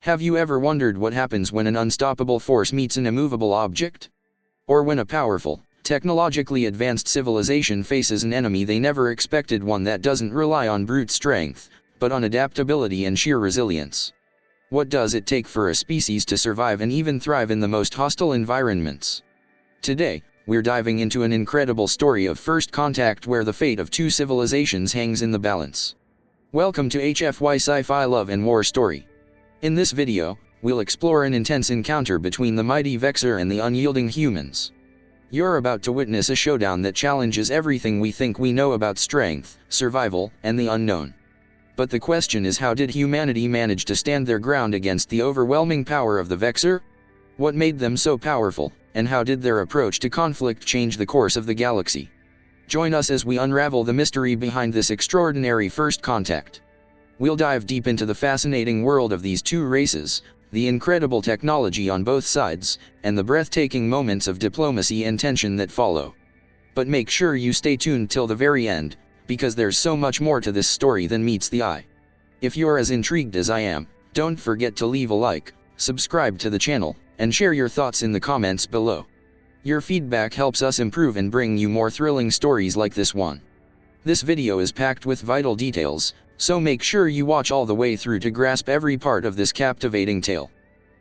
Have you ever wondered what happens when an unstoppable force meets an immovable object? Or when a powerful, technologically advanced civilization faces an enemy they never expected, one that doesn't rely on brute strength, but on adaptability and sheer resilience? What does it take for a species to survive and even thrive in the most hostile environments? Today, we're diving into an incredible story of first contact where the fate of two civilizations hangs in the balance. Welcome to HFY Sci-Fi Love and War Story. In this video, we'll explore an intense encounter between the mighty Vexer and the unyielding humans. You're about to witness a showdown that challenges everything we think we know about strength, survival, and the unknown. But the question is, how did humanity manage to stand their ground against the overwhelming power of the Vexer? What made them so powerful, and how did their approach to conflict change the course of the galaxy? Join us as we unravel the mystery behind this extraordinary first contact. We'll dive deep into the fascinating world of these two races, the incredible technology on both sides, and the breathtaking moments of diplomacy and tension that follow. But make sure you stay tuned till the very end, because there's so much more to this story than meets the eye. If you're as intrigued as I am, don't forget to leave a like, subscribe to the channel, and share your thoughts in the comments below. Your feedback helps us improve and bring you more thrilling stories like this one. This video is packed with vital details, so make sure you watch all the way through to grasp every part of this captivating tale.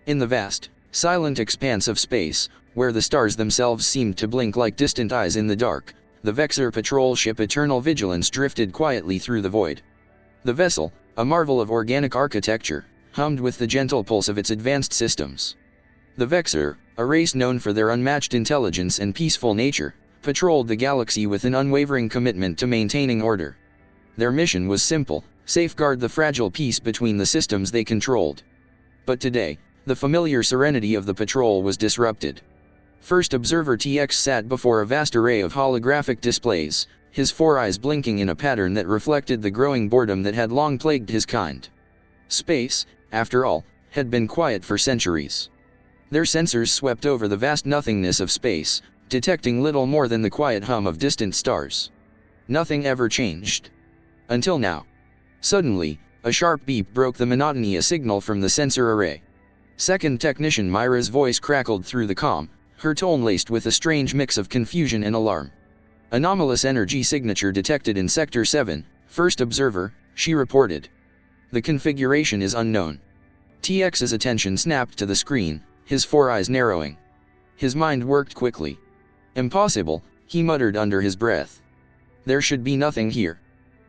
In the vast, silent expanse of space, where the stars themselves seemed to blink like distant eyes in the dark, the Vexer patrol ship Eternal Vigilance drifted quietly through the void. The vessel, a marvel of organic architecture, hummed with the gentle pulse of its advanced systems. The Vexer, a race known for their unmatched intelligence and peaceful nature, patrolled the galaxy with an unwavering commitment to maintaining order. Their mission was simple: safeguard the fragile peace between the systems they controlled. But today, the familiar serenity of the patrol was disrupted. First Observer TX sat before a vast array of holographic displays, his four eyes blinking in a pattern that reflected the growing boredom that had long plagued his kind. Space, after all, had been quiet for centuries. Their sensors swept over the vast nothingness of space, detecting little more than the quiet hum of distant stars. Nothing ever changed. Until now. Suddenly, a sharp beep broke the monotony, a signal from the sensor array. Second Technician Myra's voice crackled through the comm, her tone laced with a strange mix of confusion and alarm. Anomalous energy signature detected in Sector 7, First Observer, she reported. The configuration is unknown. TX's attention snapped to the screen, his four eyes narrowing. His mind worked quickly. Impossible, he muttered under his breath. There should be nothing here.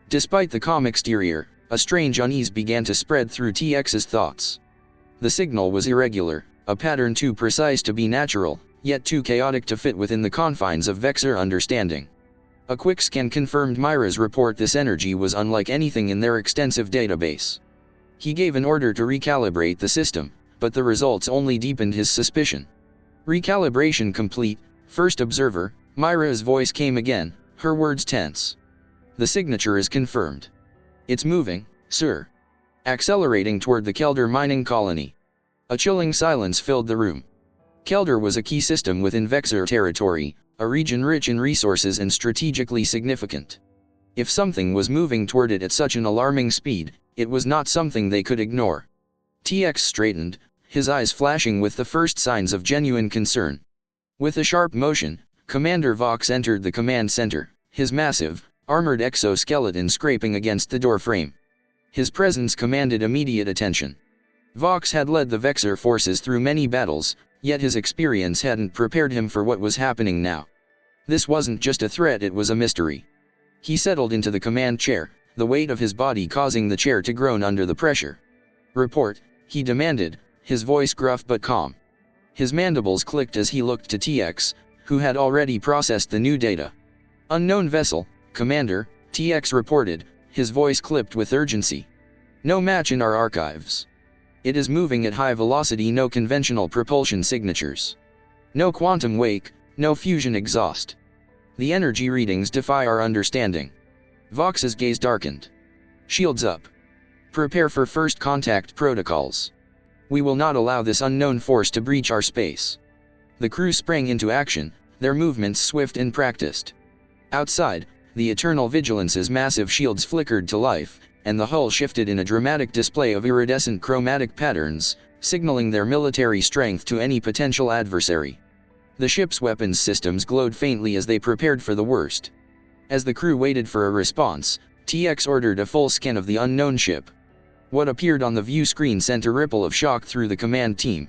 Despite the calm exterior, a strange unease began to spread through TX's thoughts. The signal was irregular, a pattern too precise to be natural, yet too chaotic to fit within the confines of Vexer understanding. A quick scan confirmed Myra's report. This energy was unlike anything in their extensive database. He gave an order to recalibrate the system, but the results only deepened his suspicion. Recalibration complete, First Observer, Myra's voice came again, her words tense. The signature is confirmed. It's moving, sir. Accelerating toward the Kelder mining colony. A chilling silence filled the room. Kelder was a key system within Vexer territory, a region rich in resources and strategically significant. If something was moving toward it at such an alarming speed, it was not something they could ignore. TX straightened, his eyes flashing with the first signs of genuine concern. With a sharp motion, Commander Vox entered the command center, his massive, armored exoskeleton scraping against the doorframe. His presence commanded immediate attention. Vox had led the Vexer forces through many battles, yet his experience hadn't prepared him for what was happening now. This wasn't just a threat, it was a mystery. He settled into the command chair, the weight of his body causing the chair to groan under the pressure. Report, he demanded, his voice gruff but calm. His mandibles clicked as he looked to TX, who had already processed the new data. Unknown vessel, Commander, TX reported, his voice clipped with urgency. No match in our archives. It is moving at high velocity, no conventional propulsion signatures. No quantum wake, no fusion exhaust. The energy readings defy our understanding. Vox's gaze darkened. Shields up. Prepare for first contact protocols. We will not allow this unknown force to breach our space. The crew sprang into action, their movements swift and practiced. Outside, the Eternal Vigilance's massive shields flickered to life, and the hull shifted in a dramatic display of iridescent chromatic patterns, signaling their military strength to any potential adversary. The ship's weapons systems glowed faintly as they prepared for the worst. As the crew waited for a response, TX ordered a full scan of the unknown ship. What appeared on the view screen sent a ripple of shock through the command team.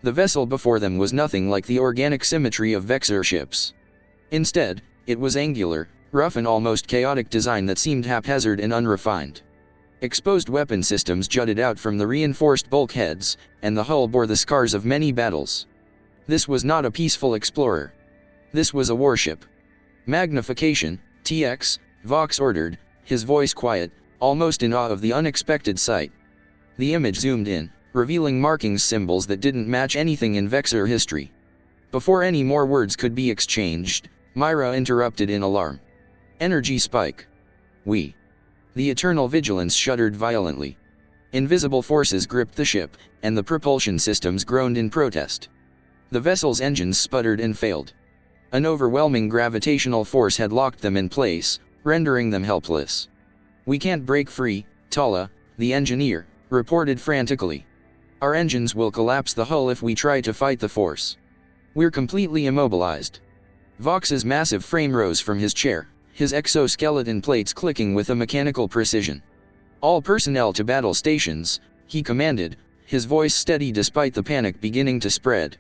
The vessel before them was nothing like the organic symmetry of Vexer ships. Instead, it was angular, rough and almost chaotic design that seemed haphazard and unrefined. Exposed weapon systems jutted out from the reinforced bulkheads, and the hull bore the scars of many battles. This was not a peaceful explorer. This was a warship. Magnification, TX, Vox ordered, his voice quiet, almost in awe of the unexpected sight. The image zoomed in, revealing markings symbols that didn't match anything in Vexer history. Before any more words could be exchanged, Myra interrupted in alarm. Energy spike. The Eternal Vigilance shuddered violently. Invisible forces gripped the ship, and the propulsion systems groaned in protest. The vessel's engines sputtered and failed. An overwhelming gravitational force had locked them in place, rendering them helpless. We can't break free, Tala, the engineer, reported frantically. Our engines will collapse the hull if we try to fight the force. We're completely immobilized. Vox's massive frame rose from his chair, his exoskeleton plates clicking with a mechanical precision. All personnel to battle stations, he commanded, his voice steady despite the panic beginning to spread.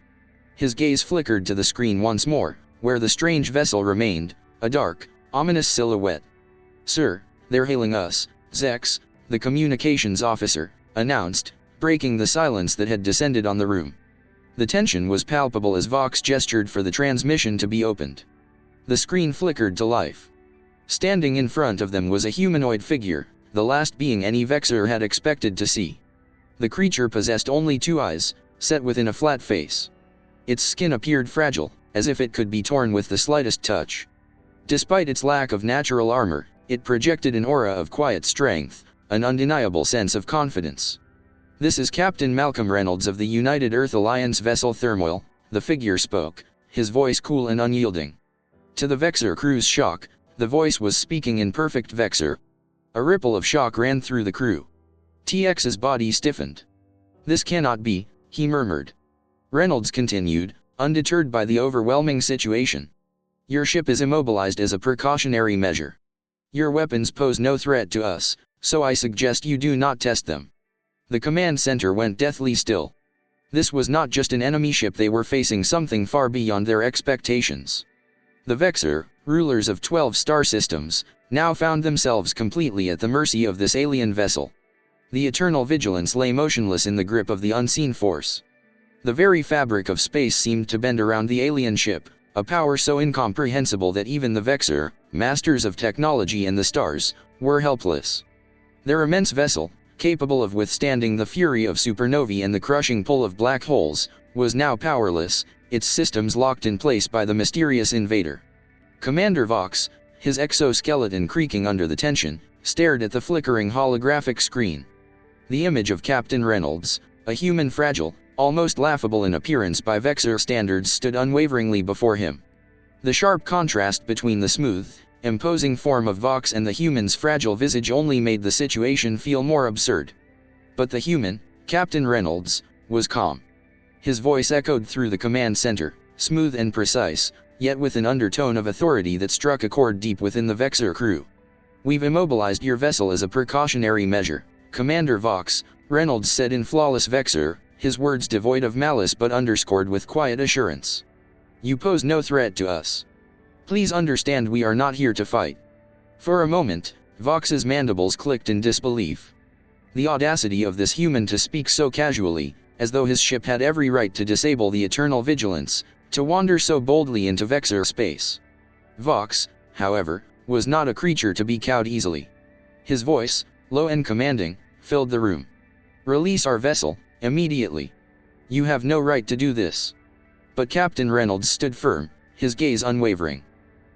His gaze flickered to the screen once more, where the strange vessel remained, a dark, ominous silhouette. Sir, they're hailing us, Zex, the communications officer, announced, breaking the silence that had descended on the room. The tension was palpable as Vox gestured for the transmission to be opened. The screen flickered to life. Standing in front of them was a humanoid figure, the last being any Vexer had expected to see. The creature possessed only two eyes, set within a flat face. Its skin appeared fragile, as if it could be torn with the slightest touch. Despite its lack of natural armor, it projected an aura of quiet strength, an undeniable sense of confidence. This is Captain Malcolm Reynolds of the United Earth Alliance vessel Thermoil, the figure spoke, his voice cool and unyielding. To the Vexer crew's shock, the voice was speaking in perfect Vexer. A ripple of shock ran through the crew. TX's body stiffened. This cannot be, he murmured. Reynolds continued, undeterred by the overwhelming situation. Your ship is immobilized as a precautionary measure. Your weapons pose no threat to us, so I suggest you do not test them. The command center went deathly still. This was not just an enemy ship, they were facing something far beyond their expectations. The Vexer, rulers of 12 star systems, now found themselves completely at the mercy of this alien vessel. The Eternal Vigilance lay motionless in the grip of the unseen force. The very fabric of space seemed to bend around the alien ship, a power so incomprehensible that even the Vexer, masters of technology and the stars, were helpless. Their immense vessel, capable of withstanding the fury of supernovae and the crushing pull of black holes, was now powerless, its systems locked in place by the mysterious invader. Commander Vox, his exoskeleton creaking under the tension, stared at the flickering holographic screen. The image of Captain Reynolds, a human fragile, almost laughable in appearance by Vexer standards, stood unwaveringly before him. The sharp contrast between the smooth, imposing form of Vox and the human's fragile visage only made the situation feel more absurd. But the human, Captain Reynolds, was calm. His voice echoed through the command center, smooth and precise, yet with an undertone of authority that struck a chord deep within the Vexer crew. We've immobilized your vessel as a precautionary measure, Commander Vox, Reynolds said in flawless Vexer, his words devoid of malice but underscored with quiet assurance. You pose no threat to us. Please understand we are not here to fight. For a moment, Vox's mandibles clicked in disbelief. The audacity of this human to speak so casually, as though his ship had every right to disable the Eternal Vigilance, to wander so boldly into Vexer space. Vox, however, was not a creature to be cowed easily. His voice, low and commanding, filled the room. Release our vessel, immediately. You have no right to do this. But Captain Reynolds stood firm, his gaze unwavering.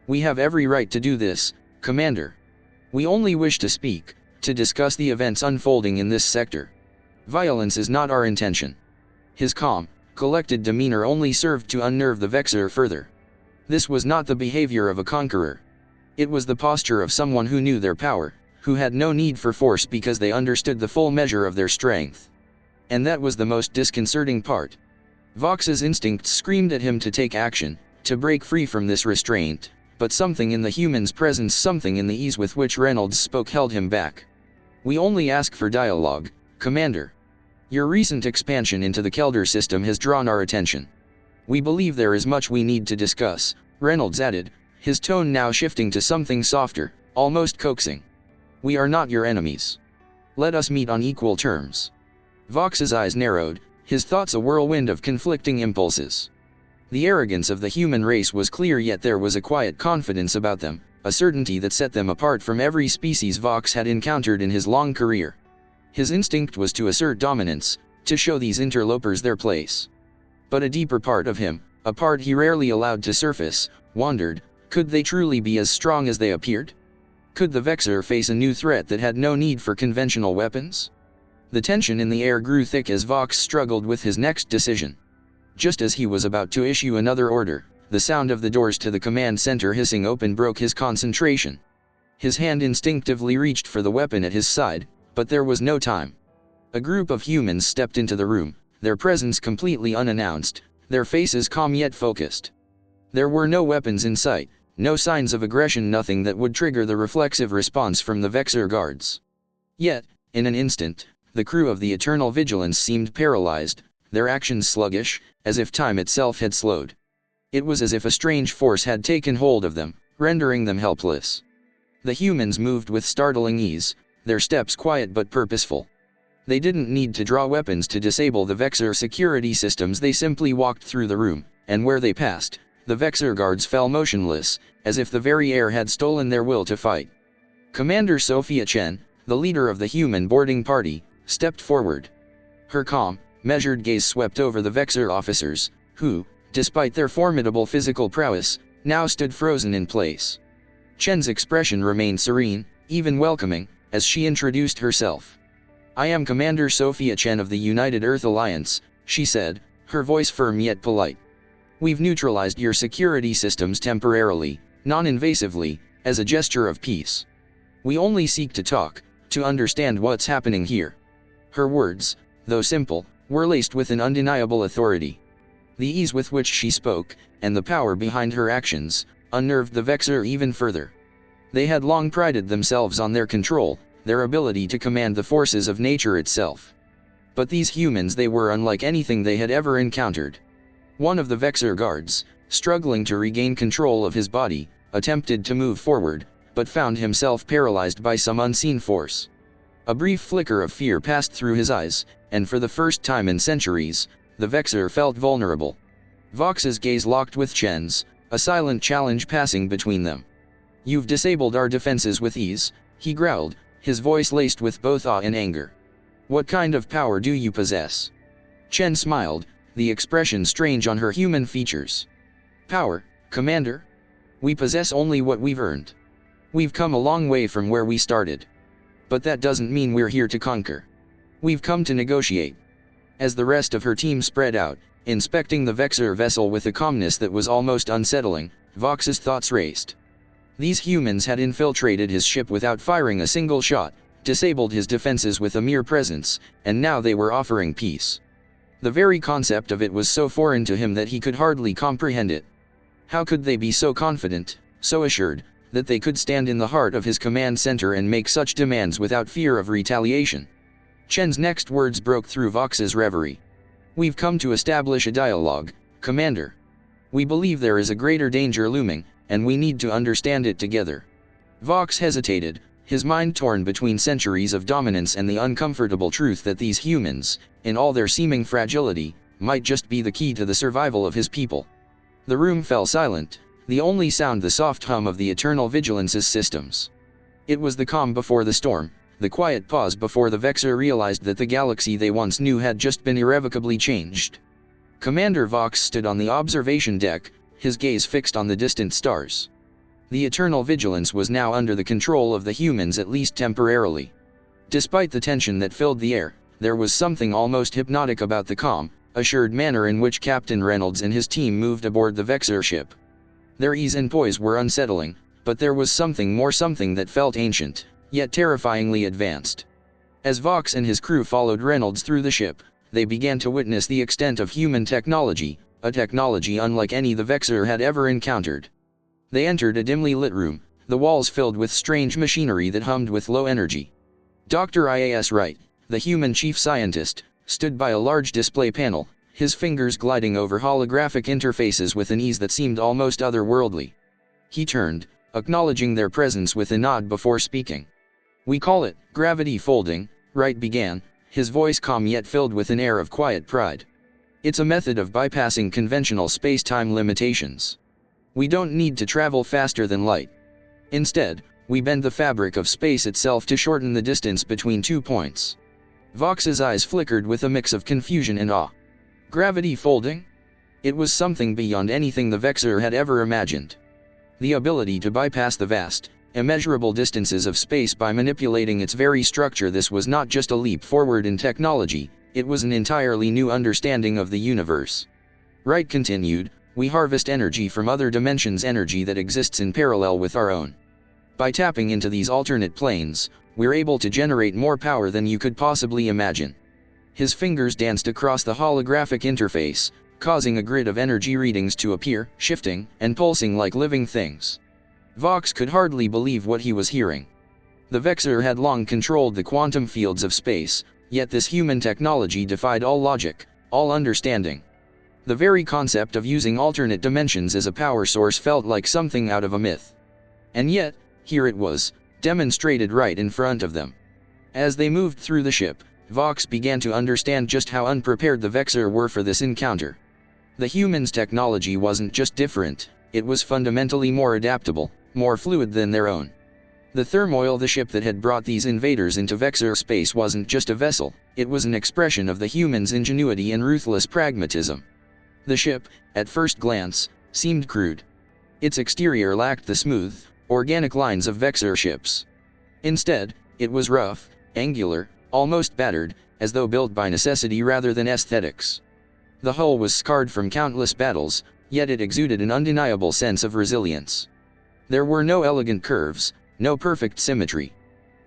We have every right to do this, Commander. We only wish to speak, to discuss the events unfolding in this sector. Violence is not our intention. His calm, collected demeanor only served to unnerve the Vexer further. This was not the behavior of a conqueror. It was the posture of someone who knew their power, who had no need for force because they understood the full measure of their strength. And that was the most disconcerting part. Vox's instincts screamed at him to take action, to break free from this restraint, but something in the human's presence, something in the ease with which Reynolds spoke held him back. "We only ask for dialogue, Commander. Your recent expansion into the Kelder system has drawn our attention. We believe there is much we need to discuss," Reynolds added, his tone now shifting to something softer, almost coaxing. "We are not your enemies. Let us meet on equal terms." Vox's eyes narrowed, his thoughts a whirlwind of conflicting impulses. The arrogance of the human race was clear, yet there was a quiet confidence about them, a certainty that set them apart from every species Vox had encountered in his long career. His instinct was to assert dominance, to show these interlopers their place. But a deeper part of him, a part he rarely allowed to surface, wondered, could they truly be as strong as they appeared? Could the Vexer face a new threat that had no need for conventional weapons? The tension in the air grew thick as Vox struggled with his next decision. Just as he was about to issue another order, the sound of the doors to the command center hissing open broke his concentration. His hand instinctively reached for the weapon at his side, but there was no time. A group of humans stepped into the room, their presence completely unannounced, their faces calm yet focused. There were no weapons in sight, no signs of aggression, nothing that would trigger the reflexive response from the Vexer guards. Yet, in an instant, the crew of the Eternal Vigilance seemed paralyzed, their actions sluggish, as if time itself had slowed. It was as if a strange force had taken hold of them, rendering them helpless. The humans moved with startling ease, their steps quiet but purposeful. They didn't need to draw weapons to disable the Vexer security systems, they simply walked through the room, and where they passed, the Vexer guards fell motionless, as if the very air had stolen their will to fight. Commander Sophia Chen, the leader of the human boarding party, stepped forward. Her calm, measured gaze swept over the Vexer officers, who, despite their formidable physical prowess, now stood frozen in place. Chen's expression remained serene, even welcoming, as she introduced herself. "I am Commander Sophia Chen of the United Earth Alliance," she said, her voice firm yet polite. "We've neutralized your security systems temporarily, non-invasively, as a gesture of peace. We only seek to talk, to understand what's happening here." Her words, though simple, were laced with an undeniable authority. The ease with which she spoke, and the power behind her actions, unnerved the Vexer even further. They had long prided themselves on their control, their ability to command the forces of nature itself. But these humans, they were unlike anything they had ever encountered. One of the Vexer guards, struggling to regain control of his body, attempted to move forward, but found himself paralyzed by some unseen force. A brief flicker of fear passed through his eyes, and for the first time in centuries, the Vexer felt vulnerable. Vox's gaze locked with Chen's, a silent challenge passing between them. "You've disabled our defenses with ease," he growled, his voice laced with both awe and anger. "What kind of power do you possess?" Chen smiled, the expression strange on her human features. "Power, Commander? We possess only what we've earned. We've come a long way from where we started. But that doesn't mean we're here to conquer. We've come to negotiate." As the rest of her team spread out, inspecting the Vexer vessel with a calmness that was almost unsettling, Vox's thoughts raced. These humans had infiltrated his ship without firing a single shot, disabled his defenses with a mere presence, and now they were offering peace. The very concept of it was so foreign to him that he could hardly comprehend it. How could they be so confident, so assured, that they could stand in the heart of his command center and make such demands without fear of retaliation? Chen's next words broke through Vox's reverie. "We've come to establish a dialogue, Commander. We believe there is a greater danger looming, and we need to understand it together." Vox hesitated, his mind torn between centuries of dominance and the uncomfortable truth that these humans, in all their seeming fragility, might just be the key to the survival of his people. The room fell silent, the only sound the soft hum of the Eternal Vigilance's systems. It was the calm before the storm, the quiet pause before the Vexer realized that the galaxy they once knew had just been irrevocably changed. Commander Vox stood on the observation deck, his gaze fixed on the distant stars. The Eternal Vigilance was now under the control of the humans, at least temporarily. Despite the tension that filled the air, there was something almost hypnotic about the calm, assured manner in which Captain Reynolds and his team moved aboard the Vexer ship. Their ease and poise were unsettling, but there was something more, something that felt ancient, yet terrifyingly advanced. As Vox and his crew followed Reynolds through the ship, they began to witness the extent of human technology, a technology unlike any the Vexer had ever encountered. They entered a dimly lit room, the walls filled with strange machinery that hummed with low energy. Dr. I.A.S. Wright, the human chief scientist, stood by a large display panel, his fingers gliding over holographic interfaces with an ease that seemed almost otherworldly. He turned, acknowledging their presence with a nod before speaking. "We call it gravity folding," Wright began, his voice calm yet filled with an air of quiet pride. "It's a method of bypassing conventional space-time limitations. We don't need to travel faster than light. Instead, we bend the fabric of space itself to shorten the distance between 2 points." Vox's eyes flickered with a mix of confusion and awe. Gravity folding? It was something beyond anything the Vexer had ever imagined. The ability to bypass the vast, immeasurable distances of space by manipulating its very structure. This was not just a leap forward in technology, it was an entirely new understanding of the universe. Wright continued, "We harvest energy from other dimensions, energy that exists in parallel with our own. By tapping into these alternate planes, we're able to generate more power than you could possibly imagine." His fingers danced across the holographic interface, causing a grid of energy readings to appear, shifting and pulsing like living things. Vox could hardly believe what he was hearing. The Vexer had long controlled the quantum fields of space, yet this human technology defied all logic, all understanding. The very concept of using alternate dimensions as a power source felt like something out of a myth. And yet, here it was, demonstrated right in front of them. As they moved through the ship, Vox began to understand just how unprepared the Vexer were for this encounter. The humans' technology wasn't just different, it was fundamentally more adaptable, more fluid than their own. The Thermoil, the ship that had brought these invaders into Vexer space, wasn't just a vessel, it was an expression of the humans' ingenuity and ruthless pragmatism. The ship, at first glance, seemed crude. Its exterior lacked the smooth, organic lines of Vexer ships. Instead, it was rough, angular, almost battered, as though built by necessity rather than aesthetics. The hull was scarred from countless battles, yet it exuded an undeniable sense of resilience. There were no elegant curves, no perfect symmetry.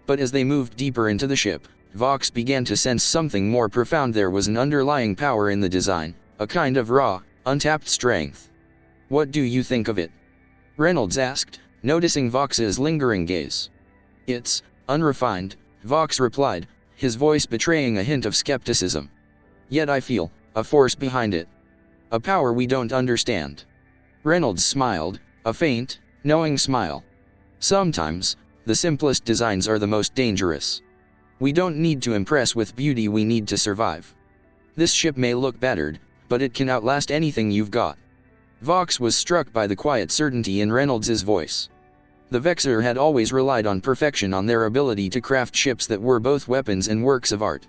But as they moved deeper into the ship, Vox began to sense something more profound. There was an underlying power in the design, a kind of raw, untapped strength. "What do you think of it?" Reynolds asked, noticing Vox's lingering gaze. "It's unrefined," Vox replied, his voice betraying a hint of skepticism. "Yet I feel a force behind it. A power we don't understand." Reynolds smiled, a faint, knowing smile. "Sometimes, the simplest designs are the most dangerous. We don't need to impress with beauty, we need to survive. This ship may look battered, but it can outlast anything you've got." Vox was struck by the quiet certainty in Reynolds's voice. The Vexer had always relied on perfection, on their ability to craft ships that were both weapons and works of art.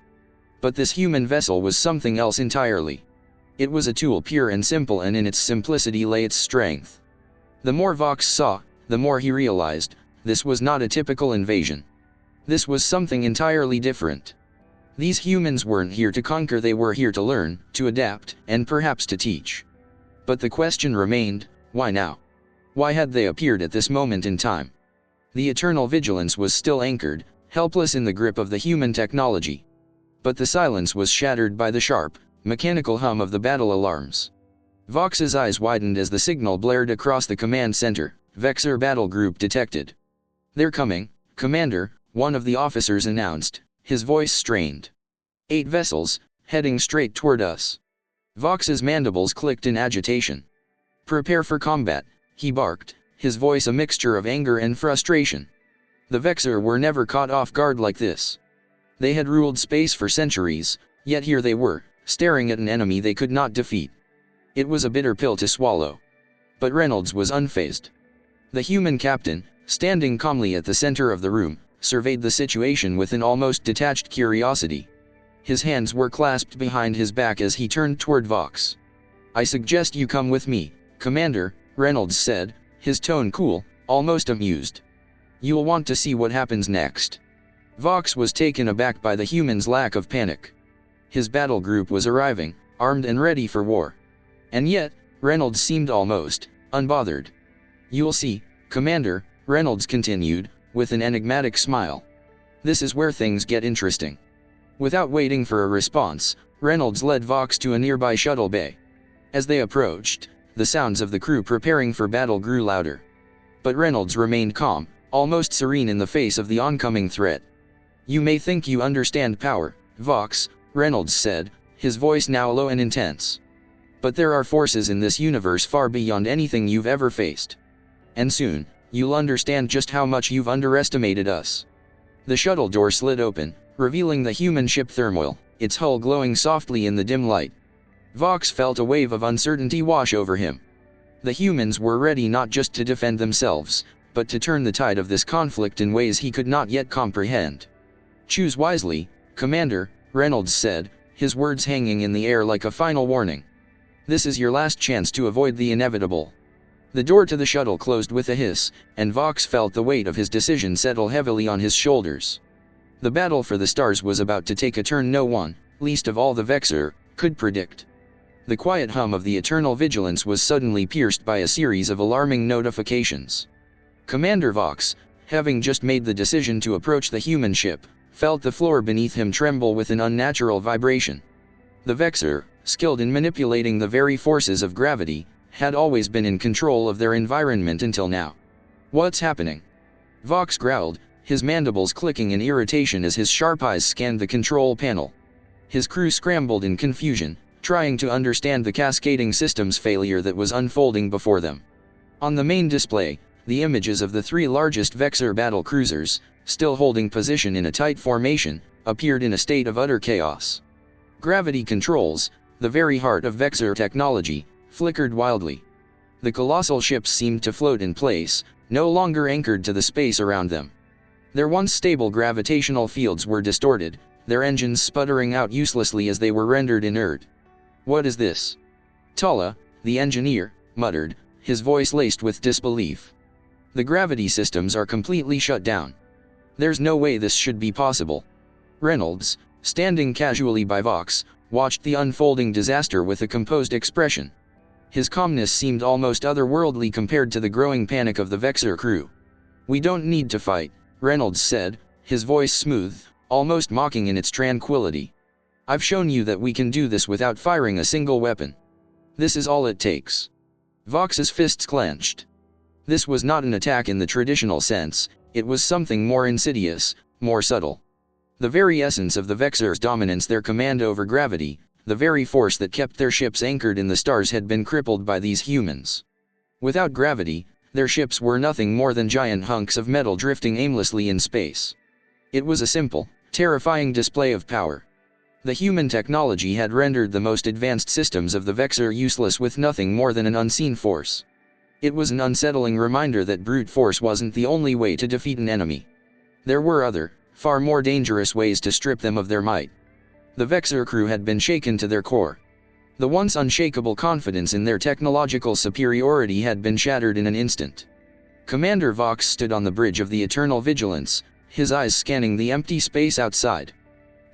But this human vessel was something else entirely. It was a tool, pure and simple, and in its simplicity lay its strength. The more Vox saw, the more he realized, this was not a typical invasion. This was something entirely different. These humans weren't here to conquer, they were here to learn, to adapt, and perhaps to teach. But the question remained, why now? Why had they appeared at this moment in time? The eternal vigilance was still anchored, helpless in the grip of the human technology. But the silence was shattered by the sharp, mechanical hum of the battle alarms. Vox's eyes widened as the signal blared across the command center. "Vexer battle group detected." "They're coming, Commander," one of the officers announced, his voice strained. 8 vessels, heading straight toward us." Vox's mandibles clicked in agitation. "Prepare for combat," he barked, his voice a mixture of anger and frustration. The Vexer were never caught off guard like this. They had ruled space for centuries, yet here they were, staring at an enemy they could not defeat. It was a bitter pill to swallow. But Reynolds was unfazed. The human captain, standing calmly at the center of the room, surveyed the situation with an almost detached curiosity. His hands were clasped behind his back as he turned toward Vox. "I suggest you come with me, Commander," Reynolds said, his tone cool, almost amused. "You'll want to see what happens next." Vox was taken aback by the human's lack of panic. His battle group was arriving, armed and ready for war. And yet, Reynolds seemed almost unbothered. "You'll see, Commander," Reynolds continued, with an enigmatic smile. This is where things get interesting. Without waiting for a response, Reynolds led Vox to a nearby shuttle bay. As they approached, the sounds of the crew preparing for battle grew louder. But Reynolds remained calm, almost serene in the face of the oncoming threat. "You may think you understand power, Vox," Reynolds said, his voice now low and intense. "But there are forces in this universe far beyond anything you've ever faced. And soon, you'll understand just how much you've underestimated us." The shuttle door slid open, revealing the human ship Thermoil, its hull glowing softly in the dim light. Vox felt a wave of uncertainty wash over him. The humans were ready not just to defend themselves, but to turn the tide of this conflict in ways he could not yet comprehend. "Choose wisely, Commander," Reynolds said, his words hanging in the air like a final warning. "This is your last chance to avoid the inevitable." The door to the shuttle closed with a hiss, and Vox felt the weight of his decision settle heavily on his shoulders. The battle for the stars was about to take a turn no one, least of all the Vexer, could predict. The quiet hum of the eternal vigilance was suddenly pierced by a series of alarming notifications. Commander Vox, having just made the decision to approach the human ship, felt the floor beneath him tremble with an unnatural vibration. The Vexer, skilled in manipulating the very forces of gravity, had always been in control of their environment until now. "What's happening?" Vox growled, his mandibles clicking in irritation as his sharp eyes scanned the control panel. His crew scrambled in confusion, trying to understand the cascading systems failure that was unfolding before them. On the main display, the images of the three largest Vexer battle cruisers, still holding position in a tight formation, appeared in a state of utter chaos. Gravity controls, the very heart of Vexer technology, flickered wildly. The colossal ships seemed to float in place, no longer anchored to the space around them. Their once stable gravitational fields were distorted, their engines sputtering out uselessly as they were rendered inert. "What is this?" Tala, the engineer, muttered, his voice laced with disbelief. "The gravity systems are completely shut down. There's no way this should be possible." Reynolds, standing casually by Vox, watched the unfolding disaster with a composed expression. His calmness seemed almost otherworldly compared to the growing panic of the Vexer crew. "We don't need to fight," Reynolds said, his voice smooth, almost mocking in its tranquility. "I've shown you that we can do this without firing a single weapon. This is all it takes." Vox's fists clenched. This was not an attack in the traditional sense, it was something more insidious, more subtle. The very essence of the Vexer's dominance, their command over gravity, the very force that kept their ships anchored in the stars, had been crippled by these humans. Without gravity, their ships were nothing more than giant hunks of metal drifting aimlessly in space. It was a simple, terrifying display of power. The human technology had rendered the most advanced systems of the Vexer useless with nothing more than an unseen force. It was an unsettling reminder that brute force wasn't the only way to defeat an enemy. There were other, far more dangerous ways to strip them of their might. The Vexer crew had been shaken to their core. The once unshakable confidence in their technological superiority had been shattered in an instant. Commander Vox stood on the bridge of the Eternal Vigilance, his eyes scanning the empty space outside.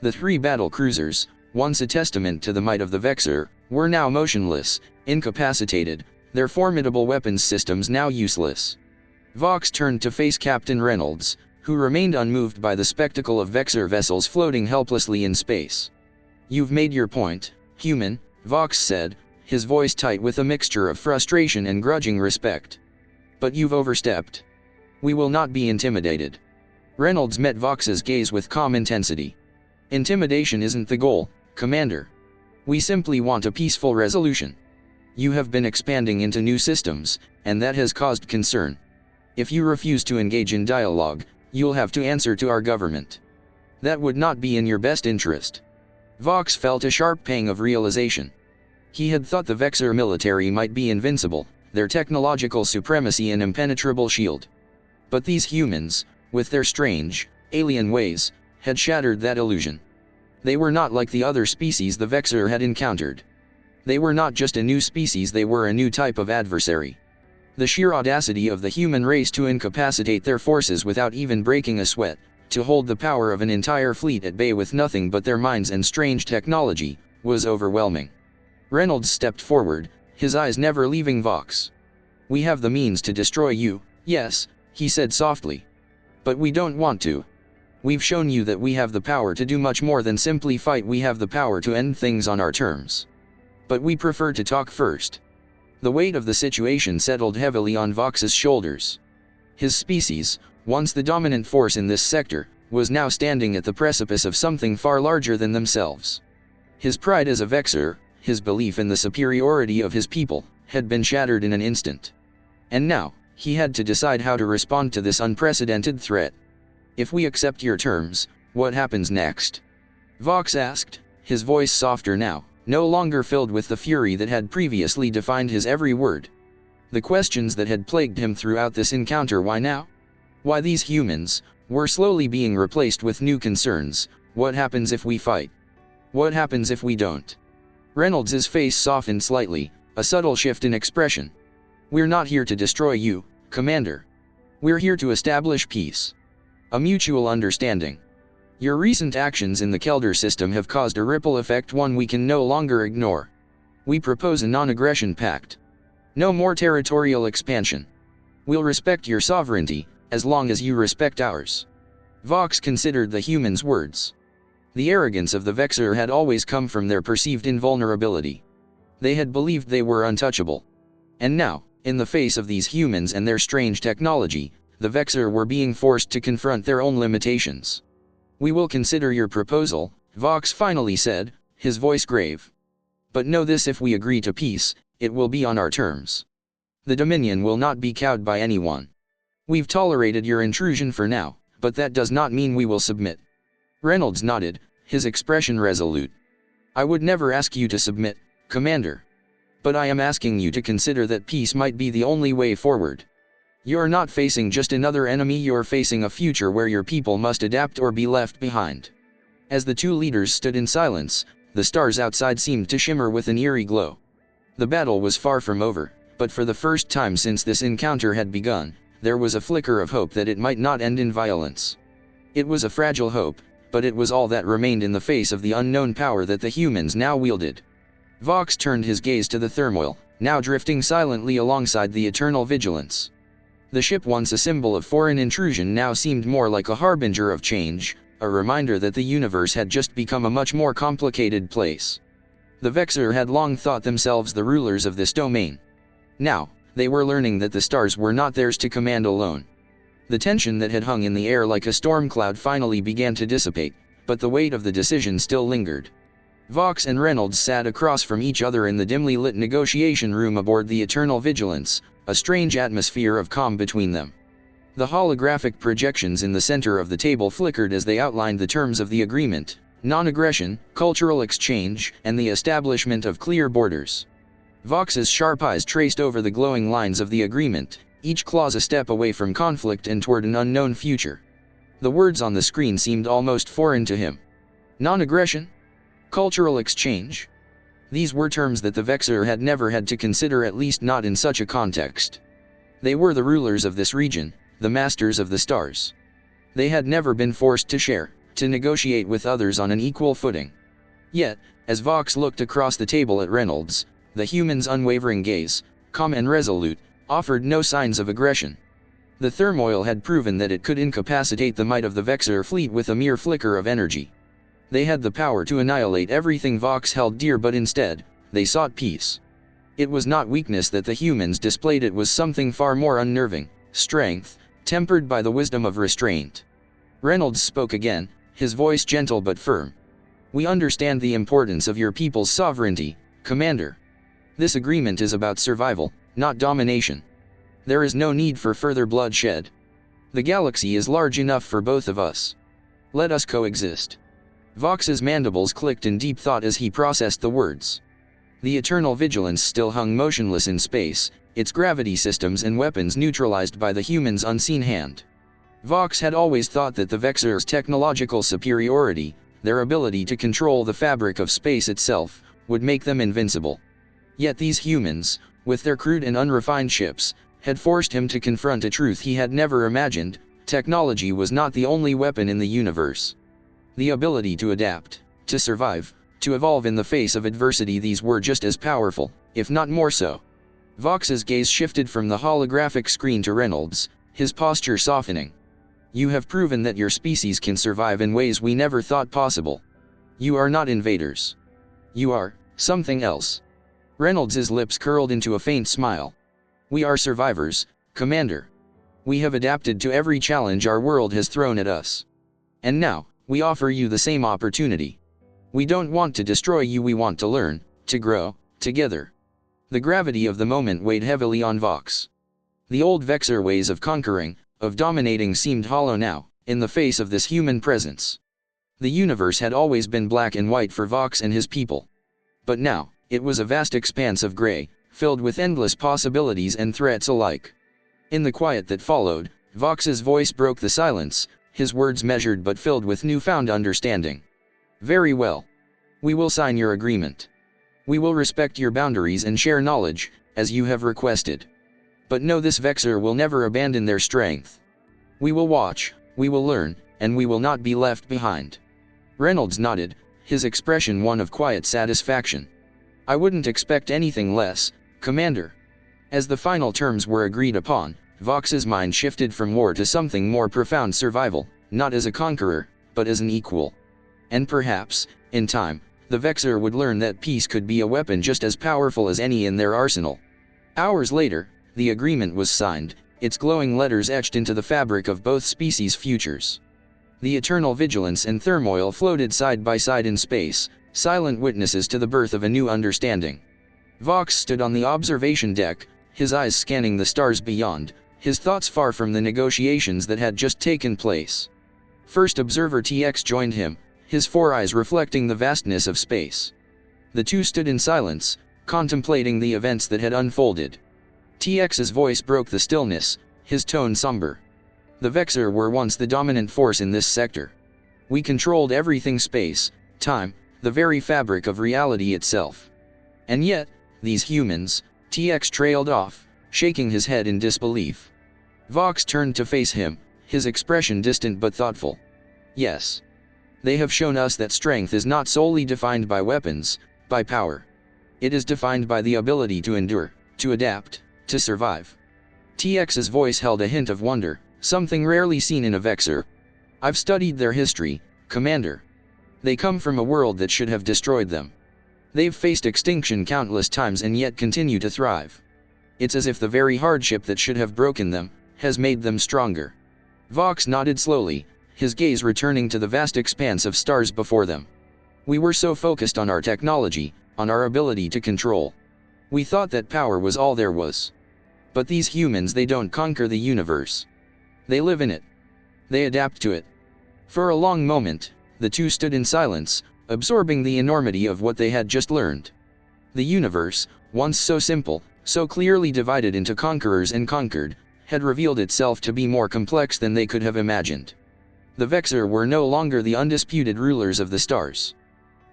The three battle cruisers, once a testament to the might of the Vexer, were now motionless, incapacitated, their formidable weapons systems now useless. Vox turned to face Captain Reynolds, who remained unmoved by the spectacle of Vexer vessels floating helplessly in space. "You've made your point, human," Vox said, his voice tight with a mixture of frustration and grudging respect. "But you've overstepped. We will not be intimidated." Reynolds met Vox's gaze with calm intensity. "Intimidation isn't the goal, Commander. We simply want a peaceful resolution. You have been expanding into new systems, and that has caused concern. If you refuse to engage in dialogue, you'll have to answer to our government. That would not be in your best interest." Vox felt a sharp pang of realization. He had thought the Vexer military might be invincible, their technological supremacy an impenetrable shield. But these humans, with their strange, alien ways, had shattered that illusion. They were not like the other species the Vexer had encountered. They were not just a new species, they were a new type of adversary. The sheer audacity of the human race to incapacitate their forces without even breaking a sweat, to hold the power of an entire fleet at bay with nothing but their minds and strange technology, was overwhelming. Reynolds stepped forward, his eyes never leaving Vox. "We have the means to destroy you, yes," he said softly. But we don't want to. We've shown you that we have the power to do much more than simply fight. We have the power to end things on our terms. But we prefer to talk first. The weight of the situation settled heavily on Vox's shoulders. His species, once the dominant force in this sector, was now standing at the precipice of something far larger than themselves. His pride as a Vexer, his belief in the superiority of his people, had been shattered in an instant. And now, he had to decide how to respond to this unprecedented threat. If we accept your terms, what happens next? Vox asked, his voice softer now, no longer filled with the fury that had previously defined his every word. The questions that had plagued him throughout this encounter: why now? Why these humans? Were slowly being replaced with new concerns. What happens if we fight? What happens if we don't? Reynolds's face softened slightly, a subtle shift in expression. We're not here to destroy you, Commander. We're here to establish peace. A mutual understanding. Your recent actions in the Kelder system have caused a ripple effect, one we can no longer ignore. We propose a non-aggression pact. No more territorial expansion. We'll respect your sovereignty, as long as you respect ours. Vox considered the human's words. The arrogance of the Vexer had always come from their perceived invulnerability. They had believed they were untouchable. And now, in the face of these humans and their strange technology, the Vexer were being forced to confront their own limitations. We will consider your proposal, Vox finally said, his voice grave. But know this: if we agree to peace, it will be on our terms. The Dominion will not be cowed by anyone. We've tolerated your intrusion for now, but that does not mean we will submit. Reynolds nodded, his expression resolute. I would never ask you to submit, Commander. But I am asking you to consider that peace might be the only way forward. You're not facing just another enemy, you're facing a future where your people must adapt or be left behind. As the two leaders stood in silence, the stars outside seemed to shimmer with an eerie glow. The battle was far from over, but for the first time since this encounter had begun, there was a flicker of hope that it might not end in violence. It was a fragile hope, but it was all that remained in the face of the unknown power that the humans now wielded. Vox turned his gaze to the turmoil, now drifting silently alongside the Eternal Vigilance. The ship, once a symbol of foreign intrusion, now seemed more like a harbinger of change, a reminder that the universe had just become a much more complicated place. The Vexer had long thought themselves the rulers of this domain. Now, they were learning that the stars were not theirs to command alone. The tension that had hung in the air like a storm cloud finally began to dissipate, but the weight of the decision still lingered. Vox and Reynolds sat across from each other in the dimly lit negotiation room aboard the Eternal Vigilance, a strange atmosphere of calm between them. The holographic projections in the center of the table flickered as they outlined the terms of the agreement: non-aggression, cultural exchange, and the establishment of clear borders. Vox's sharp eyes traced over the glowing lines of the agreement, each clause a step away from conflict and toward an unknown future. The words on the screen seemed almost foreign to him. Non-aggression? Cultural exchange? These were terms that the Vexer had never had to consider, at least not in such a context. They were the rulers of this region, the masters of the stars. They had never been forced to share, to negotiate with others on an equal footing. Yet, as Vox looked across the table at Reynolds, the human's unwavering gaze, calm and resolute, offered no signs of aggression. The turmoil had proven that it could incapacitate the might of the Vexer fleet with a mere flicker of energy. They had the power to annihilate everything Vox held dear, but instead, they sought peace. It was not weakness that the humans displayed, it was something far more unnerving: strength, tempered by the wisdom of restraint. Reynolds spoke again, his voice gentle but firm. We understand the importance of your people's sovereignty, Commander. This agreement is about survival, not domination. There is no need for further bloodshed. The galaxy is large enough for both of us. Let us coexist. Vox's mandibles clicked in deep thought as he processed the words. The Eternal Vigilance still hung motionless in space, its gravity systems and weapons neutralized by the human's unseen hand. Vox had always thought that the Vexer's technological superiority, their ability to control the fabric of space itself, would make them invincible. Yet these humans, with their crude and unrefined ships, had forced him to confront a truth he had never imagined: technology was not the only weapon in the universe. The ability to adapt, to survive, to evolve in the face of adversity, these were just as powerful, if not more so. Vox's gaze shifted from the holographic screen to Reynolds, his posture softening. You have proven that your species can survive in ways we never thought possible. You are not invaders. You are something else. Reynolds's lips curled into a faint smile. We are survivors, Commander. We have adapted to every challenge our world has thrown at us. And now, we offer you the same opportunity. We don't want to destroy you, we want to learn, to grow, together. The gravity of the moment weighed heavily on Vox. The old Vexer ways of conquering, of dominating seemed hollow now, in the face of this human presence. The universe had always been black and white for Vox and his people. But now, it was a vast expanse of gray, filled with endless possibilities and threats alike. In the quiet that followed, Vox's voice broke the silence, his words measured but filled with newfound understanding. Very well. We will sign your agreement. We will respect your boundaries and share knowledge, as you have requested. But know this: Vexer will never abandon their strength. We will watch, we will learn, and we will not be left behind. Reynolds nodded, his expression one of quiet satisfaction. I wouldn't expect anything less, Commander. As the final terms were agreed upon, Vox's mind shifted from war to something more profound: survival, not as a conqueror, but as an equal. And perhaps, in time, the Vexer would learn that peace could be a weapon just as powerful as any in their arsenal. Hours later, the agreement was signed, its glowing letters etched into the fabric of both species' futures. The eternal vigilance and turmoil floated side by side in space, silent witnesses to the birth of a new understanding. Vox stood on the observation deck, his eyes scanning the stars beyond, his thoughts far from the negotiations that had just taken place. First Observer TX joined him, his four eyes reflecting the vastness of space. The two stood in silence, contemplating the events that had unfolded. TX's voice broke the stillness, his tone somber. The Vexer were once the dominant force in this sector. We controlled everything: space, time, the very fabric of reality itself. And yet, these humans, TX trailed off, shaking his head in disbelief. Vox turned to face him, his expression distant but thoughtful. Yes. They have shown us that strength is not solely defined by weapons, by power. It is defined by the ability to endure, to adapt, to survive. TX's voice held a hint of wonder, something rarely seen in a Vexer. I've studied their history, Commander. They come from a world that should have destroyed them. They've faced extinction countless times and yet continue to thrive. It's as if the very hardship that should have broken them, has made them stronger. Vox nodded slowly, his gaze returning to the vast expanse of stars before them. We were so focused on our technology, on our ability to control. We thought that power was all there was. But these humans, they don't conquer the universe. They live in it. They adapt to it. For a long moment, the two stood in silence, absorbing the enormity of what they had just learned. The universe, once so simple, so clearly divided into conquerors and conquered, had revealed itself to be more complex than they could have imagined. The Vexer were no longer the undisputed rulers of the stars.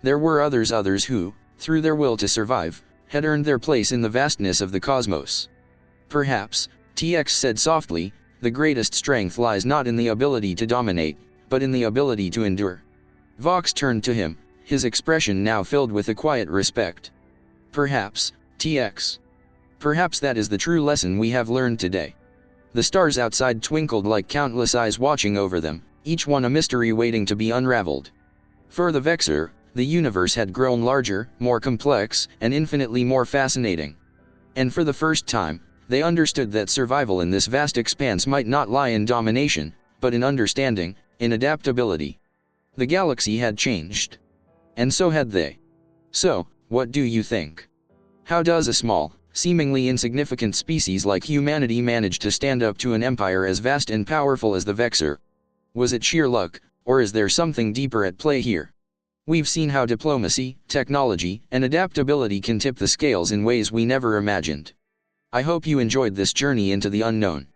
There were others who, through their will to survive, had earned their place in the vastness of the cosmos. Perhaps, TX said softly, the greatest strength lies not in the ability to dominate, but in the ability to endure. Vox turned to him, his expression now filled with a quiet respect. Perhaps, TX. Perhaps that is the true lesson we have learned today. The stars outside twinkled like countless eyes watching over them, each one a mystery waiting to be unraveled. For the Vexer, the universe had grown larger, more complex, and infinitely more fascinating. And for the first time, they understood that survival in this vast expanse might not lie in domination, but in understanding, in adaptability. The galaxy had changed. And so had they. So, what do you think? How does a small, seemingly insignificant species like humanity manage to stand up to an empire as vast and powerful as the Vexer? Was it sheer luck, or is there something deeper at play here? We've seen how diplomacy, technology, and adaptability can tip the scales in ways we never imagined. I hope you enjoyed this journey into the unknown.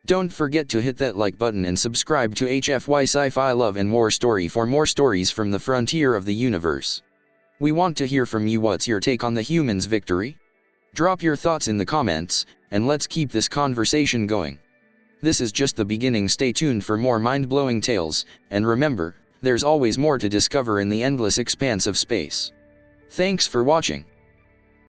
Don't forget to hit that like button and subscribe to HFY Sci-Fi Love and War Story for more stories from the frontier of the universe. We want to hear from you. What's your take on the humans' victory? Drop your thoughts in the comments, and let's keep this conversation going. This is just the beginning. Stay tuned for more mind-blowing tales, and remember, there's always more to discover in the endless expanse of space. Thanks for watching.